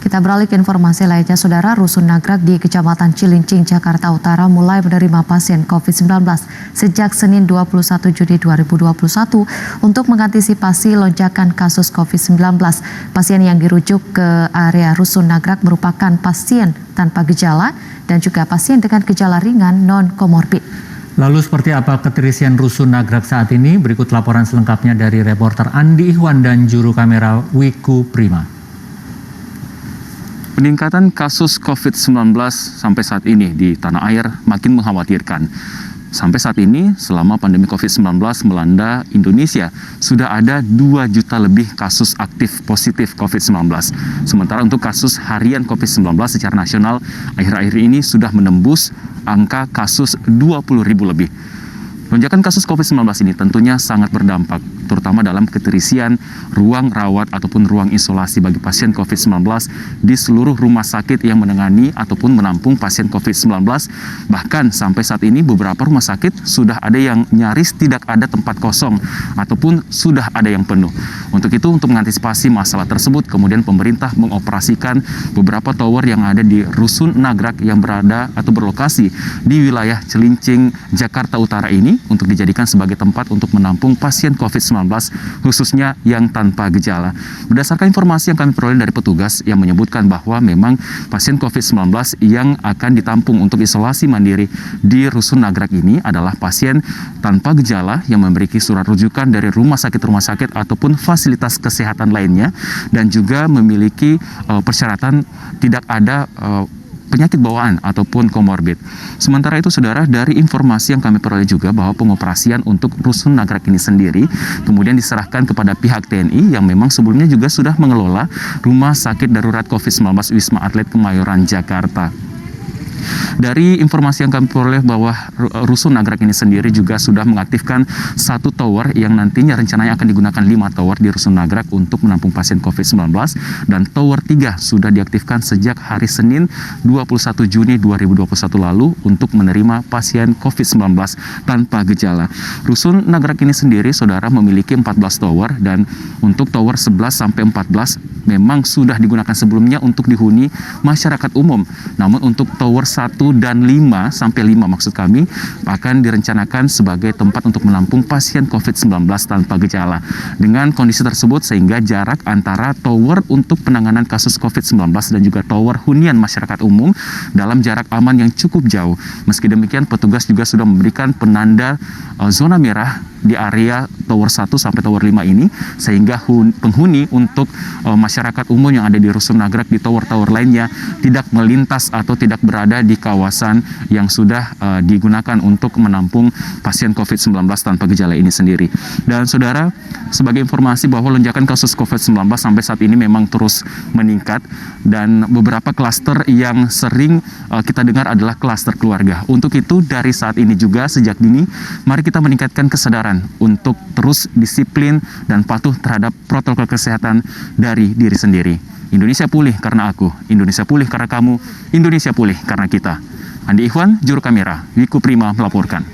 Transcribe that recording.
Kita beralih ke informasi lainnya, Saudara. Rusun Nagrag di Kecamatan Cilincing, Jakarta Utara mulai menerima pasien COVID-19 sejak Senin 21 Juni 2021 untuk mengantisipasi lonjakan kasus COVID-19. Pasien yang dirujuk ke area Rusun Nagrag merupakan pasien tanpa gejala dan juga pasien dengan gejala ringan non-komorbid. Lalu seperti apa keterisian Rusun Nagrag saat ini? Berikut laporan selengkapnya dari reporter Andi Ikhwan dan juru kamera Wiku Prima. Peningkatan kasus COVID-19 sampai saat ini di tanah air makin mengkhawatirkan. Sampai saat ini, selama pandemi COVID-19 melanda Indonesia, sudah ada 2 juta lebih kasus aktif positif COVID-19. Sementara untuk kasus harian COVID-19 secara nasional, akhir-akhir ini sudah menembus angka kasus 20.000 lebih. Lonjakan kasus COVID-19 ini tentunya sangat berdampak, terutama dalam keterisian ruang rawat ataupun ruang isolasi bagi pasien COVID-19 di seluruh rumah sakit yang menangani ataupun menampung pasien COVID-19. Bahkan sampai saat ini beberapa rumah sakit sudah ada yang nyaris tidak ada tempat kosong ataupun sudah ada yang penuh. Untuk itu, untuk mengantisipasi masalah tersebut, kemudian pemerintah mengoperasikan beberapa tower yang ada di Rusun Nagrag yang berada atau berlokasi di wilayah Cilincing, Jakarta Utara ini untuk dijadikan sebagai tempat untuk menampung pasien COVID-19 khususnya yang tanpa gejala. Berdasarkan informasi yang kami peroleh dari petugas yang menyebutkan bahwa memang pasien COVID-19 yang akan ditampung untuk isolasi mandiri di Rusun Nagrag ini adalah pasien tanpa gejala yang memiliki surat rujukan dari rumah sakit ataupun fasilitas kesehatan lainnya dan juga memiliki persyaratan tidak ada penyakit bawaan ataupun komorbid. Sementara itu, Saudara, dari informasi yang kami peroleh juga bahwa pengoperasian untuk Rusun Nagrag ini sendiri kemudian diserahkan kepada pihak TNI yang memang sebelumnya juga sudah mengelola Rumah Sakit Darurat COVID-19 Wisma Atlet Kemayoran, Jakarta. Dari informasi yang kami peroleh bahwa Rusun Nagrag ini sendiri juga sudah mengaktifkan 1 tower yang nantinya rencananya akan digunakan 5 tower di Rusun Nagrag untuk menampung pasien COVID-19 dan tower 3 sudah diaktifkan sejak hari Senin 21 Juni 2021 lalu untuk menerima pasien COVID-19 tanpa gejala. Rusun Nagrag ini sendiri, Saudara, memiliki 14 tower dan untuk tower 11 sampai 14 memang sudah digunakan sebelumnya untuk dihuni masyarakat umum. Namun untuk tower 1 dan 5 sampai 5 maksud kami akan direncanakan sebagai tempat untuk menampung pasien COVID-19 tanpa gejala. Dengan kondisi tersebut sehingga jarak antara tower untuk penanganan kasus COVID-19 dan juga tower hunian masyarakat umum dalam jarak aman yang cukup jauh. Meski demikian, petugas juga sudah memberikan penanda zona merah di area tower 1 sampai tower 5 ini sehingga penghuni untuk masyarakat umum yang ada di Rusun Nagrag di tower-tower lainnya tidak melintas atau tidak berada di kawasan yang sudah digunakan untuk menampung pasien COVID-19 tanpa gejala ini sendiri. Dan Saudara, sebagai informasi bahwa lonjakan kasus COVID-19 sampai saat ini memang terus meningkat dan beberapa klaster yang sering kita dengar adalah klaster keluarga. Untuk itu, dari saat ini juga sejak dini, mari kita meningkatkan kesadaran untuk terus disiplin dan patuh terhadap protokol kesehatan dari diri sendiri. Indonesia pulih karena aku, Indonesia pulih karena kamu, Indonesia pulih karena kita. Andi Ikhwan, juru kamera, Wiku Prima melaporkan.